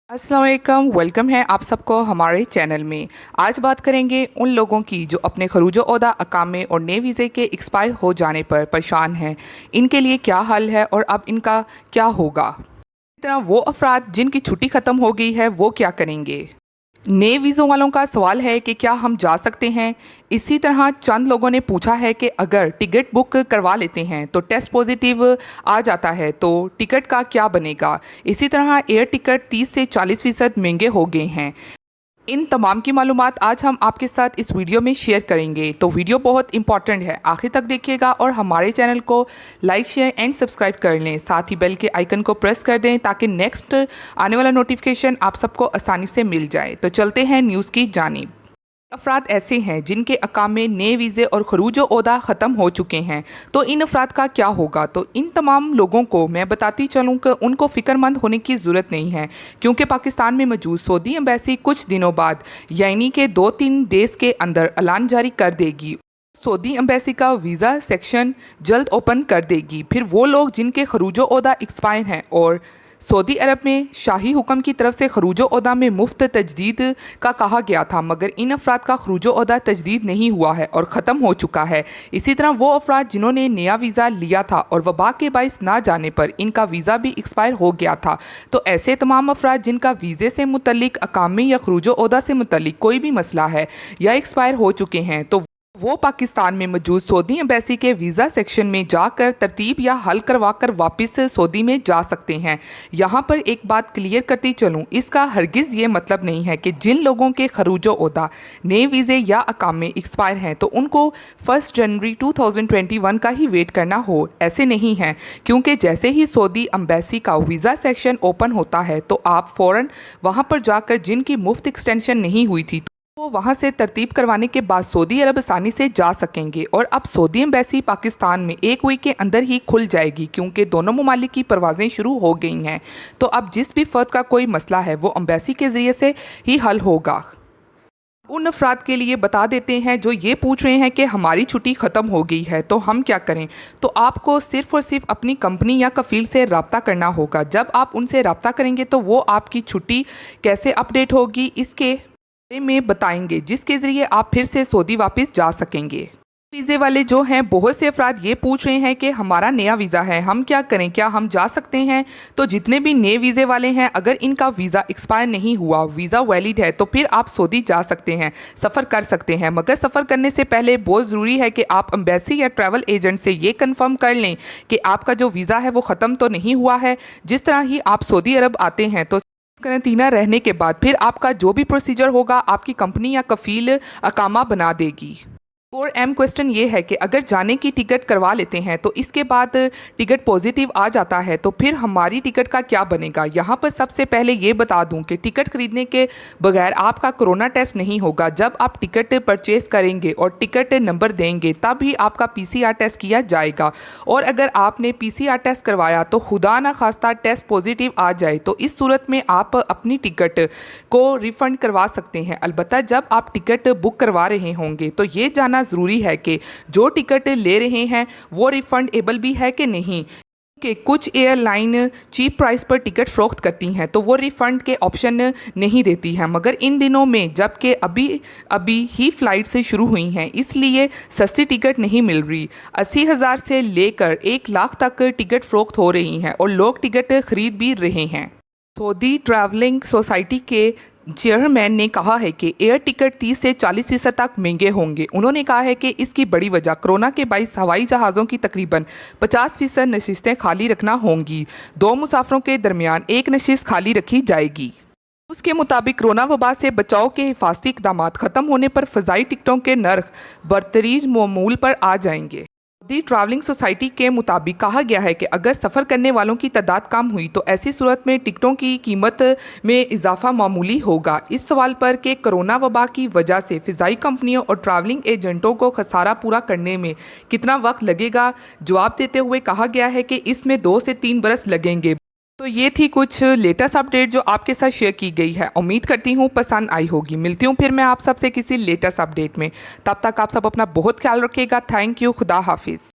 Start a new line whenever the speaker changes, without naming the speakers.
अस्सलाम वालेकुम, वेलकम है आप सबको हमारे चैनल में। आज बात करेंगे उन लोगों की जो अपने खरूज ओहदा अकामे और नए वीज़े के एक्सपायर हो जाने पर परेशान हैं। इनके लिए क्या हल है और अब इनका क्या होगा। इसी तरह वो अफराद जिनकी छुट्टी ख़त्म हो गई है वो क्या करेंगे। नए वीज़ों वालों का सवाल है कि क्या हम जा सकते हैं। इसी तरह चंद लोगों ने पूछा है कि अगर टिकट बुक करवा लेते हैं तो टेस्ट पॉजिटिव आ जाता है तो टिकट का क्या बनेगा। इसी तरह एयर टिकट 30 से 40% महंगे हो गए हैं। इन तमाम की मालूमात आज हम आपके साथ इस वीडियो में शेयर करेंगे, तो वीडियो बहुत इंपॉर्टेंट है, आखिर तक देखिएगा और हमारे चैनल को लाइक शेयर एंड सब्सक्राइब कर लें। साथ ही बेल के आइकन को प्रेस कर दें ताकि नेक्स्ट आने वाला नोटिफिकेशन आप सबको आसानी से मिल जाए। तो चलते हैं न्यूज़ की जानिब। अफराद ऐसे हैं जिनके अकामे नए वीज़े और खरूज ओहदा ख़त्म हो चुके हैं, तो इन अफराद का क्या होगा। तो इन तमाम लोगों को मैं बताती चलूँ कि उनको फ़िक्रमंद होने की ज़रूरत नहीं है, क्योंकि पाकिस्तान में मौजूद सऊदी एम्बेसी कुछ दिनों बाद यानी कि 2-3 डेज़ के अंदर ऐलान जारी कर देगी। सऊदी एम्बेसी का वीज़ा सेक्शन जल्द ओपन कर देगी। फिर वो लोग जिनके खरूज ओहदा एक्सपायर हैं और सऊदी अरब में शाही हुक्म की तरफ से खरूज ओहदा में मुफ्त तजदीद का कहा गया था, मगर इन अफराद का खरूज ओहदा तजदीद नहीं हुआ है और ख़त्म हो चुका है। इसी तरह वो अफराद जिन्होंने नया वीज़ा लिया था और वबा के बाइस ना जाने पर इनका वीज़ा भी एक्सपायर हो गया था, तो ऐसे तमाम अफराद जिनका वीज़े से मुतल्लिक अकामे या खरूज ओहदा से मुतल्लिक कोई भी मसला है या एक्सपायर हो चुके हैं, तो वो पाकिस्तान में मौजूद सऊदी एम्बेसी के वीज़ा सेक्शन में जाकर तरतीब या हल करवा कर वापस सऊदी में जा सकते हैं। यहाँ पर एक बात क्लियर करती चलूँ, इसका हरगिज़ ये मतलब नहीं है कि जिन लोगों के खरूज ओहदा नए वीज़े या अकामे एक्सपायर हैं तो उनको 1 जनवरी 2021 का ही वेट करना हो। ऐसे नहीं है, क्योंकि जैसे ही सऊदी एम्बेसी का वीज़ा सेक्शन ओपन होता है तो आप फ़ौरन वहाँ पर जाकर जिनकी मुफ्त एक्सटेंशन नहीं हुई थी वो वहाँ से तरतीब करवाने के बाद सऊदी अरब आसानी से जा सकेंगे। और अब सऊदी एम्बेसी पाकिस्तान में एक वीक के अंदर ही खुल जाएगी, क्योंकि दोनों ममालिक की परवाज़ें शुरू हो गई हैं। तो अब जिस भी फ़र्द का कोई मसला है वो एम्बेसी के ज़रिए से ही हल होगा। उन अफराद के लिए बता देते हैं जो ये पूछ रहे हैं कि हमारी छुट्टी ख़त्म हो गई है तो हम क्या करें। तो आपको सिर्फ़ और सिर्फ अपनी कंपनी या कफ़ील से रब्ता करना होगा। जब आप उनसे रब्ता करेंगे तो वो आपकी छुट्टी कैसे अपडेट होगी इसके बारे में बताएंगे, जिसके ज़रिए आप फिर से सऊदी वापस जा सकेंगे। वीज़े वाले जो हैं, बहुत से अफराद ये पूछ रहे हैं कि हमारा नया वीज़ा है, हम क्या करें, क्या हम जा सकते हैं। तो जितने भी नए वीज़े वाले हैं, अगर इनका वीज़ा एक्सपायर नहीं हुआ, वीज़ा वैलिड है, तो फिर आप सऊदी जा सकते हैं, सफ़र कर सकते हैं। मगर सफ़र करने से पहले बहुत ज़रूरी है कि आप एम्बेसी या ट्रैवल एजेंट से ये कन्फर्म कर लें कि आपका जो वीज़ा है वो ख़त्म तो नहीं हुआ है। जिस तरह ही आप सऊदी अरब आते हैं तो करंटीना रहने के बाद फिर आपका जो भी प्रोसीजर होगा आपकी कंपनी या कफ़ील अकामा बना देगी। और क्वेश्चन ये है कि अगर जाने की टिकट करवा लेते हैं तो इसके बाद टिकट पॉजिटिव आ जाता है तो फिर हमारी टिकट का क्या बनेगा। यहाँ पर सबसे पहले ये बता दूं कि टिकट खरीदने के बगैर आपका कोरोना टेस्ट नहीं होगा। जब आप टिकट परचेज़ करेंगे और टिकट नंबर देंगे तब ही आपका PCR टेस्ट किया जाएगा। और अगर आपने PCR टेस्ट करवाया तो खुदा ना खास्ता टेस्ट पॉजिटिव आ जाए तो इस सूरत में आप अपनी टिकट को रिफ़ंड करवा सकते हैं। अलबत्ता जब आप टिकट बुक करवा रहे होंगे तो ये जानना ज़रूरी है कि जो टिकट ले रहे हैं वो रिफंडेबल भी है कि नहीं, कि कुछ एयरलाइन चीप प्राइस पर टिकट फ़रोख्त करती हैं तो वो रिफ़ंड के ऑप्शन नहीं देती हैं। मगर इन दिनों में जबकि अभी ही फ़्लाइट से शुरू हुई हैं, इसलिए सस्ती टिकट नहीं मिल रही। 80,000 से लेकर 1 लाख तक टिकट फ़रोख्त हो रही हैं और लोग टिकट ख़रीद भी रहे हैं। सऊदी ट्रैवलिंग सोसाइटी के चेयरमैन ने कहा है कि एयर टिकट 30 से 40% तक महंगे होंगे। उन्होंने कहा है कि इसकी बड़ी वजह कोरोना के बाइस हवाई जहाज़ों की तकरीबन 50% नशिस्तें खाली रखना होंगी। 2 मुसाफरों के दरमियान 1 नशिस्त खाली रखी जाएगी। उसके मुताबिक कोरोना वबा से बचाव के हिफाजती इक़दाम ख़त्म होने पर फ़ज़ाई टिकटों के नर्ख बदतरीज मामूल पर आ जाएंगे। सऊदी ट्रैवलिंग सोसाइटी के मुताबिक कहा गया है कि अगर सफ़र करने वालों की तादाद कम हुई तो ऐसी सूरत में टिकटों की कीमत में इजाफा मामूली होगा। इस सवाल पर कि कोरोना वबा की वजह से फ़िज़ाई कंपनियों और ट्रैवलिंग एजेंटों को खसारा पूरा करने में कितना वक्त लगेगा, जवाब देते हुए कहा गया है कि इसमें 2 से 3 बरस लगेंगे। तो ये थी कुछ लेटेस्ट अपडेट जो आपके साथ शेयर की गई है। उम्मीद करती हूँ पसंद आई होगी। मिलती हूँ फिर मैं आप सबसे किसी लेटेस्ट अपडेट में। तब तक आप सब अपना बहुत ख्याल रखिएगा। Thank you. खुदा हाफिज़।